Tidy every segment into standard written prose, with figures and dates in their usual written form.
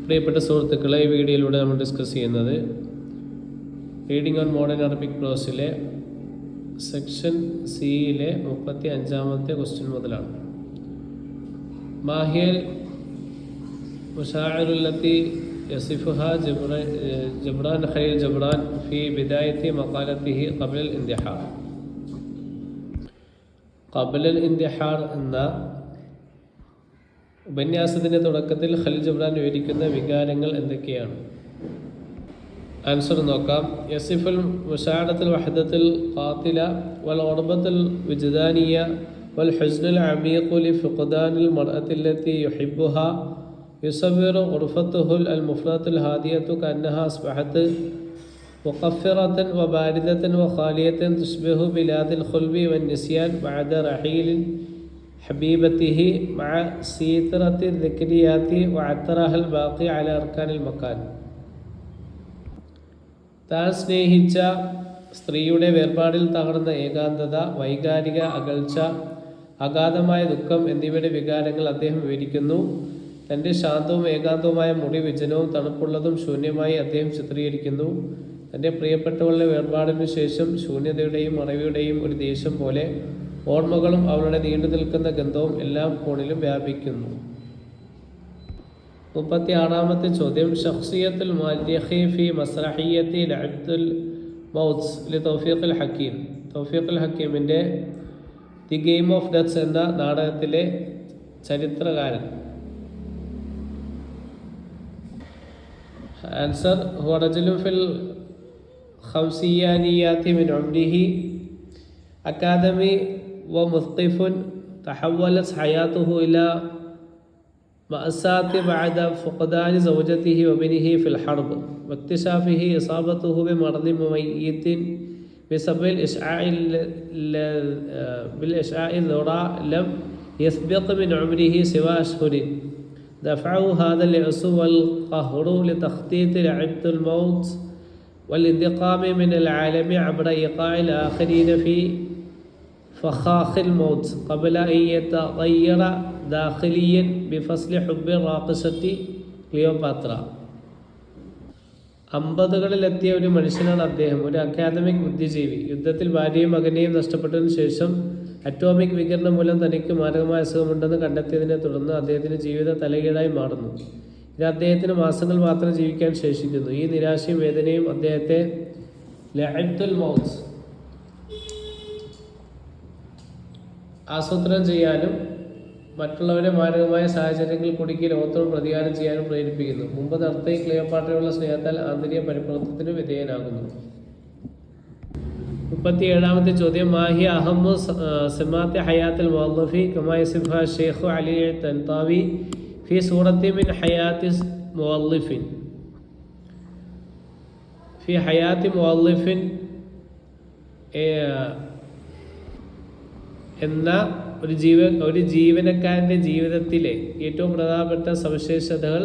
പ്രിയപ്പെട്ട സുഹൃത്തുക്കളെ, ഈ വീഡിയോയിലൂടെ നമ്മൾ ഡിസ്കസ് ചെയ്യുന്നത് റീഡിംഗ് ഓൺ മോഡേൺ അറബിക് പ്രോസിലെ സെക്ഷൻ സിയിലെ 35-ാമത്തെ ക്വസ്റ്റ്യൻ മുതലാണ്. മാഹിയൽ മുശാഇറുല്ലത്തി യസിഫുഹ ജബ്രാൻ ഖലീൽ ജബ്രാൻ ഫി ബിദായത്തി മഖാലത്തിഹി ഖബ്ലൽ ഇന്തിഹാർ. ഖബ്ലൽ ഇന്തിഹാർ എന്ന ഉപന്യാസത്തിൻ്റെ തുടക്കത്തിൽ ഖലീൽ ജബ്രാൻ വിവരിക്കുന്ന വികാരങ്ങൾ എന്തൊക്കെയാണ്? ആൻസർ നോക്കാം. യസിഫുൽ മുശാഅറത്തുൽ വഹദത്തുൽ ഖാതില വൽ ഉർബത്തുൽ വിജ്ദാനിയ വൽ ഹുസ്നുൽ അമീഖു ലി ഫുഖ്ദാനിൽ മർഅത്തി അല്ലതി യുഹിബ്ബുഹാ യുസവ്വിറു ഉർഫത്തുഹുൽ അൽ മുഫ്രത്തുൽ ഹാദിയത്തു കഅന്നഹാ അസ്ബഹത് മുഖഫിറതൻ വബാരിദതൻ വഖാലിയതൻ തുസ്ബിഹു ബിലാദിൽ ഖുൽബി വൻ നിസ്യാൻ ബഅദ റഹീലിൻ ഹബീബത്തിഹി മഅ സീത്രത്തി ദിക്രിയാത്തി വഅത്തറഹൽ ബാഖി അല അർക്കാനിൽ മക്കാൻ. താൻ സ്നേഹിച്ച സ്ത്രീയുടെ വേർപാടിൽ തകർന്ന ഏകാന്തത, വൈകാരിക അകൽച്ച, അഗാധമായ ദുഃഖം എന്നിവയുടെ വികാരങ്ങൾ അദ്ദേഹം വിവരിക്കുന്നു. തൻ്റെ ശാന്തവും ഏകാന്തവുമായ മുറി വിജനവും തണുപ്പുള്ളതും ശൂന്യമായി അദ്ദേഹം ചിത്രീകരിക്കുന്നു. തൻ്റെ പ്രിയപ്പെട്ടവളുടെ വേർപാടിനു ശേഷം ശൂന്യതയുടെയും മറവിയുടെയും ഒരു ദേശം പോലെ ഓർമ്മകളും അവളുടെ നീണ്ടു നിൽക്കുന്ന ഗന്ധവും എല്ലാം കോണിലും വ്യാപിക്കുന്നു. 36-ാമത്തെ ചോദ്യം. ഷഖ്സിയത്തുൽ മുഅല്ലിഖി ഫി മസ്റഹിയ്യത്തി ലഅബ്ദുൽ മൗത്ത് ലി തൗഫീഖുൽ ഹക്കീം. തൗഫീഖുൽ ഹക്കീമിൻ്റെ ദി ഗെയിം ഓഫ് ഡെത്ത്സ് എന്ന നാടകത്തിലെ ചരിത്രകാരൻ. ആൻസർ ഹുവ റജുലുൻ ഫിൽ ഖംസിയാനിയാത്തി മിൻ ഉംരിഹി അക്കാദമി ومثقف تحولت حياته إلى مأساة بعد فقدان زوجته وابنه في الحرب واكتشافه إصابته بمرض مميت بسبب بالإشعاع الذراء لم يسبق من عمره سوى أشهر. دفعه هذا اليأس والقهر لتخطيط لعبة الموت والانتقام من العالم عبر إيقاع الآخرين في فخاخ الموت قبل أن يتغير داخليا بفصل حب الراقصة ക്ലിയോപാത്ര. 50കളിലെത്തിയ ഒരു മനുഷ്യനാണ് അദ്ദേഹം. ഒരു അക്കാദമിക് ബുദ്ധിജീവി. യുദ്ധത്തിൽ ഭാര്യയും മകനെയും നഷ്ടപ്പെട്ടതിനു ശേഷം അറ്റോമിക് വികിരണം മൂലം തനിക്ക് മാരകമായ അസുഖമുണ്ടെന്ന് കണ്ടെത്തിയതിനെ തുടർന്ന് അദ്ദേഹത്തിൻ്റെ ജീവിതം തലകീഴായി മാറുന്നു. ഇത് അദ്ദേഹത്തിന് മാസങ്ങൾ മാത്രം ജീവിക്കാൻ ശേഷിക്കുന്നു. ഈ നിരാശയും വേദനയും അദ്ദേഹത്തെ ലഅബ്ദുൽ മൗത്ത് ആസൂത്രണം ചെയ്യാനും മറ്റുള്ളവരെ മാരകമായ സാഹചര്യങ്ങളിൽ കുടുക്കി ലോകത്തോട് പ്രതികാരം ചെയ്യാനും പ്രേരിപ്പിക്കുന്നു. മുമ്പ് നർത്തകി ക്ലിയോപാട്രയുള്ള സ്നേഹത്താൽ ആന്തരിക പരിപ്രവർത്തനത്തിന് വിധേയനാകുന്നു. 37-ാമത്തെ ചോദ്യം. മാഹി അഹമ്മു സിമാത്തി ഹയാത്തുൽ മുഅല്ലിഫി കമാ യസിഫുഹ ഷെയ്ഖ് അലി തൻതാവി ഫി സൂറത്തി മിൻ ഹയാത്തി മുഅല്ലിഫിൻ. ഫി ഹയാത്തി മുഅല്ലിഫിൻ എന്ന ഒരു ജീവനക്കാരൻ്റെ ജീവിതത്തിലെ ഏറ്റവും പ്രധാനപ്പെട്ട സവിശേഷതകൾ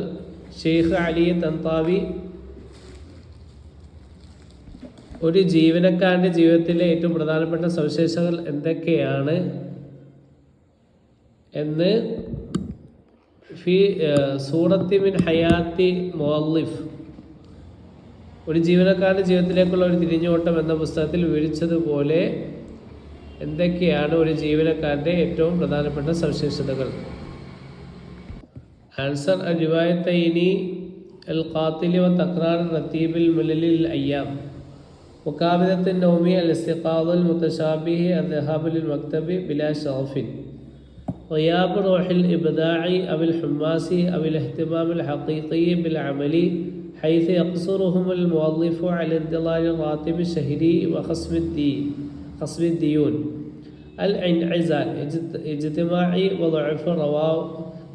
ഷെയ്ഖ് അലി തൻതാവി ഒരു ജീവനക്കാരൻ്റെ ജീവിതത്തിലെ ഏറ്റവും പ്രധാനപ്പെട്ട സവിശേഷതകൾ എന്തൊക്കെയാണ് എന്ന് ഫി സൂറത്തി മിൻ ഹയാത്തി മുഅല്ലിഫ് ഒരു ജീവനക്കാരൻ്റെ ജീവിതത്തിലേക്കുള്ള ഒരു തിരിഞ്ഞോട്ടം എന്ന പുസ്തകത്തിൽ വിവരിച്ചതുപോലെ എന്തൊക്കെയാണ് ഒരു ജീവനക്കാരൻ്റെ ഏറ്റവും പ്രധാനപ്പെട്ട സവിശേഷതകൾ? ആൻസർ റിവായത്തൈനി അൽ ഖാതിലി വ തക്രാർ റത്തീബിൽ മുലലിൽ അയ്യാം മുഖാബിദത്തിൻ നൗമി അൽ ഇസ്തിഖാദുൽ മുതശാബിഹി അദ്ദഹാബ് ലിൽ മക്തബി ബിലാ ഷറഫിൻ ഗിയാബ് റൂഹിൽ ഇബ്ദാഇ അവൽ ഹുമാസി അവൽ ഇഹ്തിമാം അൽ ഹഖീഖി ബിൽ അമലി حيث يقصرهم الموظف على انتظار الراتب الشهري وخصم الديون. الانعزال اجتماعي وضعف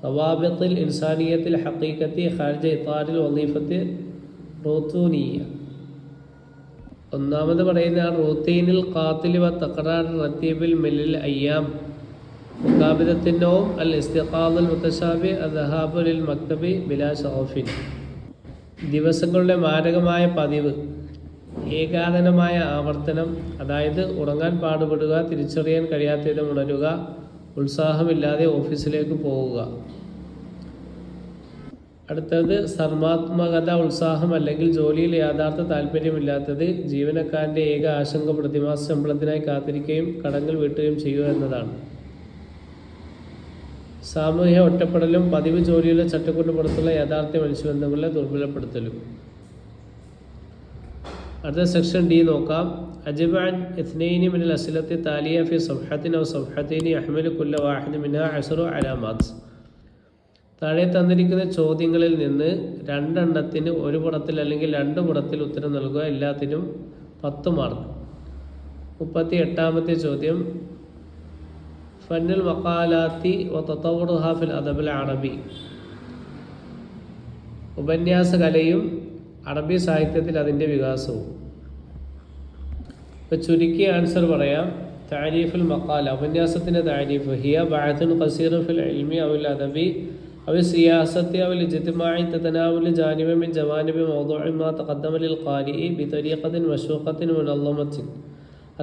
روابط الإنسانية الحقيقة خارج إطار الوظيفة الروتينية. ഒന്നാമത് പറയുന്ന റൂത്തീനിൽ ഖാതിലി വ തഖറാർ റത്തീബിൽ മിലൽ അയ്യാം മുഖാബിദത്തിനോം അൽ ഇസ്തിഖാദുൽ മുതശാബി അദ്ദഹാബു ലിൽ മക്തബി ബിലാ ഷറഫിൻ. ദിവസങ്ങളുടെ മാരകമായ പതിവ്, ഏകാദനമായ ആവർത്തനം, അതായത് ഉറങ്ങാൻ പാടുപെടുക, തിരിച്ചറിയാൻ കഴിയാത്തവിധം ഉണരുക, ഉത്സാഹമില്ലാതെ ഓഫീസിലേക്ക് പോവുക. അടുത്തത് സർമാത്മകത, ഉത്സാഹം അല്ലെങ്കിൽ ജോലിയിൽ യാഥാർത്ഥ താല്പര്യമില്ലാത്തത്. ജീവനക്കാരൻ്റെ ഏക ആശങ്ക പ്രതിമാസ ശമ്പളത്തിനായി കാത്തിരിക്കുകയും കടങ്ങൾ വീട്ടുകയും ചെയ്യുക എന്നതാണ്. സാമൂഹ്യ ഒറ്റപ്പെടലും പതിവ് ജോലിയുടെ ചട്ടക്കൂടിന് പുറത്തുള്ള യഥാർത്ഥ മനുഷ്യബന്ധങ്ങളെ ദുർബലപ്പെടുത്തലും. അടുത്ത സെക്ഷൻ ഡി നോക്കാം. അജ്ബഅൻ ഇത്നൈനി മിനൽ അസ്ലത്തി താലിയ ഫി സഫഹത്തിൻ ഔ സഫഹത്തൈനി അഹ്മലു കുല്ല വാഹിദ് മിൻഹാ 10 അലാമാത്ത്. താഴെ തന്നിരിക്കുന്ന ചോദ്യങ്ങളിൽ നിന്ന് 2 എണ്ണത്തിന് ഒരു പുറത്തിൽ അല്ലെങ്കിൽ 2 പുറത്തിൽ ഉത്തരം നൽകുക. എല്ലാത്തിനും 10 മാർക്ക്. 38ാമത്തെ ചോദ്യം, ഫന്നുൽ മഖാലാത്തി വ തതവ്വുറുഹാ ഫിൽ അദബിൽ അറബി. ഉപന്യാസ കലയും അറബി സാഹിത്യത്തിൽ അതിൻ്റെ വികാസവും. ഇപ്പോൾ ചുരുക്കിയ ആൻസർ പറയാം. താരീഫുൽ മഖാല, ഉപന്യാസത്തിൻ്റെ താരീഫ്. ഹിയ ബഅത്തുൻ ഖസീറു ഫിൽ ഇൽമി ഔൽ അദബി ഔ സിയാസത്തി ഔൽ ഇജ്തിമാഇ തതനാവുലു ജാനിബൻ മിൻ ജവാനിബി മൗദൂഇ മാ തഖദ്ദമ ലിൽ ഖാരിഇ ബിതരീഖത്തിൻ മശൂഖത്തിൻ മുനല്ലമത്തിൻ.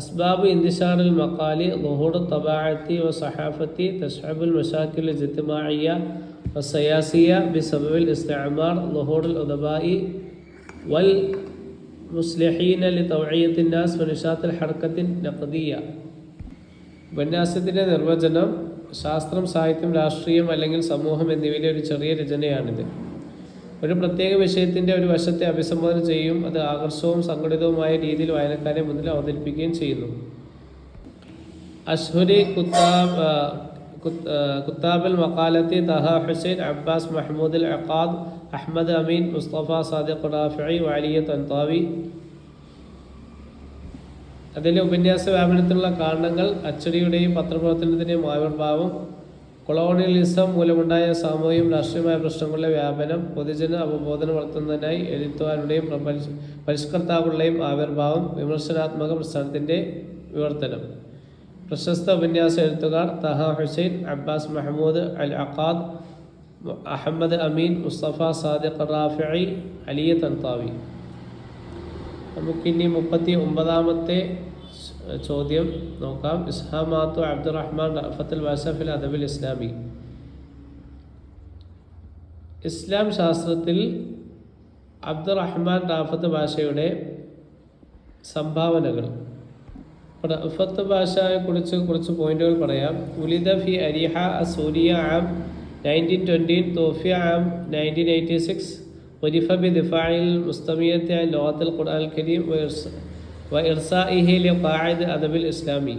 അസ്ബാബ് ഇന്തിശാറുൽ മഖാലി ളുഹൂറു തബാഅത്തി വ സഹാഫത്തി തസ്അബുൽ മശാക്കിൽ ഇജ്തിമാഇയ്യ വ സിയാസിയ്യ ബിസബബിൽ ഇസ്തിഅമാർ ളുഹൂറുൽ ഉദബാഇ വൽ മുസ്ലിഹീന ലിതൗഇയത്തിൻ നാസ് വ നിശാത്തിൽ ഹർക്കത്തിൻ നഖദിയ്യ. ഉപന്യാസത്തിൻ്റെ നിർവചനം: ശാസ്ത്രം, സാഹിത്യം, രാഷ്ട്രീയം അല്ലെങ്കിൽ സമൂഹം എന്നിവയിലെ ഒരു ചെറിയ രചനയാണിത്. ഒരു പ്രത്യേക വിഷയത്തിൻ്റെ ഒരു വശത്തെ അഭിസംബോധന ചെയ്യും. അത് ആകർഷകവും സംഘടിതവുമായ രീതിയിൽ വായനക്കാരെ മുന്നിൽ അവതരിപ്പിക്കുകയും ചെയ്യുന്നു. അഷ്ഹുരി കുത്താബൽ മഖാലത്തി തഹ ഹുസൈൻ, അബ്ബാസ് മഹ്മൂദ് അൽ അഖാദ്, അഹ്മദ് അമീൻ, മുസ്തഫ സാദിഖ് റാഫിഇ, വാലിയ തൻതാവി. അതിലെ ഉപന്യാസ വ്യാപനത്തിനുള്ള കാരണങ്ങൾ: അച്ചടിയുടെയും പത്രപ്രവർത്തനത്തിൻ്റെയും ആവിർഭാവം, കൊളോണിയലിസം മൂലമുണ്ടായ സാമൂഹികവും രാഷ്ട്രീയമായ പ്രശ്നങ്ങളുടെ വ്യാപനം, പൊതുജന അവബോധനം വളർത്തുന്നതിനായി എഴുത്തുകാരുടെയും പരിഷ്കർത്താക്കളുടെയും ആവിർഭാവം, വിമർശനാത്മക പ്രസ്ഥാനത്തിൻ്റെ വിവർത്തനം. പ്രശസ്ത ഉപന്യാസ എഴുത്തുകാർ: തഹ ഹുസൈൻ, അബ്ബാസ് മഹ്മൂദ് അൽ അഖാദ്, അഹമ്മദ് അമീൻ, മുസ്തഫ സാദിഖ് റാഫിഇ, അലിയ തൻതാവി. നമുക്കിനി 39ാമത്തെ ചോദ്യം നോക്കാം. ഇസ്ഹാമാത്തു അബ്ദുറഹ്മാൻ റഅഫത്തുൽ ബാഷ ഫിൽ അദബിൽ ഇസ്ലാമി. ഇസ്ലാം ശാസ്ത്രത്തിൽ അബ്ദുറഹ്മാൻ റഅഫത്ത് ബാഷയുടെ സംഭാവനകൾ. റഅഫത്ത് ബാഷയെ കുറിച്ച് കുറച്ച് പോയിന്റുകൾ പറയാം. ഉലിദ ഫി അരിഹ അസൂരിയ ആം 1920, തോഫിയ ആം 1986. ഉരിഫ ബി ദിഫാഇൽ മുസ്തമിയത്തി അൻ ലഗത്തുൽ ഖുർആനിൽ കരീം വ ഇർസാഇഹി ലിഖാഇദ് അദബിൽ ഇസ്ലാമി.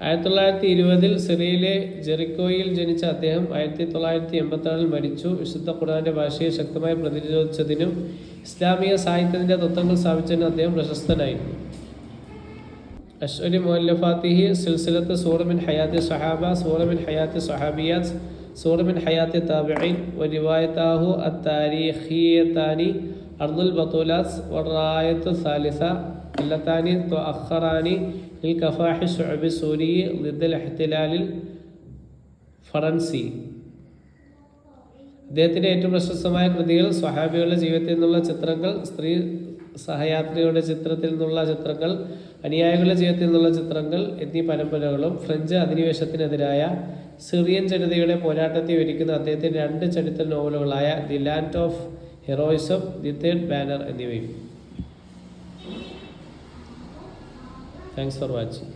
1920 സിറിയയിലെ ജെറിക്കോയിൽ ജനിച്ച അദ്ദേഹം 1986 മരിച്ചു. വിശുദ്ധ ഖുർആന്റെ ഭാഷയെ ശക്തമായി പ്രതിരോധിച്ചതിനും ഇസ്ലാമിക സാഹിത്യത്തിൻ്റെ തത്വങ്ങൾ സ്ഥാപിച്ചതിനും അദ്ദേഹം പ്രശസ്തനായിരുന്നു. അഷ്അരി മുഅല്ലഫാത്തിഹി സിൽസിലത്ത് സൂറ മിൻ ഹയാത്തി സഹാബ, സൂറ മിൻ ഹയാത്തി സഹാബിയാത്ത്, സൂറ മിൻ ഹയാത്തി താബിഈൻ, വ റിവായതാഹു അത്താരീഖിയത്താനി അർദുൽ ബത്തൂലാത്ത് വറായത്തു സാലിസ അല്ലത്താനി തുഅഖറാനി ലിൽ കഫാഹി ശുഅബി സൂരി ളിദ്ദൽ ഇഹ്തിലാലിൽ ഫറൻസി. അദ്ദേഹത്തിൻ്റെ ഏറ്റവും പ്രശസ്തമായ കൃതികൾ സ്വഹാബികളുടെ ജീവിതത്തിൽ നിന്നുള്ള ചിത്രങ്ങൾ, സ്ത്രീ സഹയാത്രികളുടെ ചിത്രത്തിൽ നിന്നുള്ള ചിത്രങ്ങൾ, അനുയായികളുടെ ജീവിതത്തിൽ നിന്നുള്ള ചിത്രങ്ങൾ എന്നീ പരമ്പരകളും ഫ്രഞ്ച് അധിനിവേശത്തിനെതിരായ സിറിയൻ ജനതയുടെ പോരാട്ടത്തെ വിവരിക്കുന്ന അദ്ദേഹത്തിൻ്റെ 2 ചരിത്ര നോവലുകളായ the land of heroism, the third banner എന്നിവയും. Thanks for watching.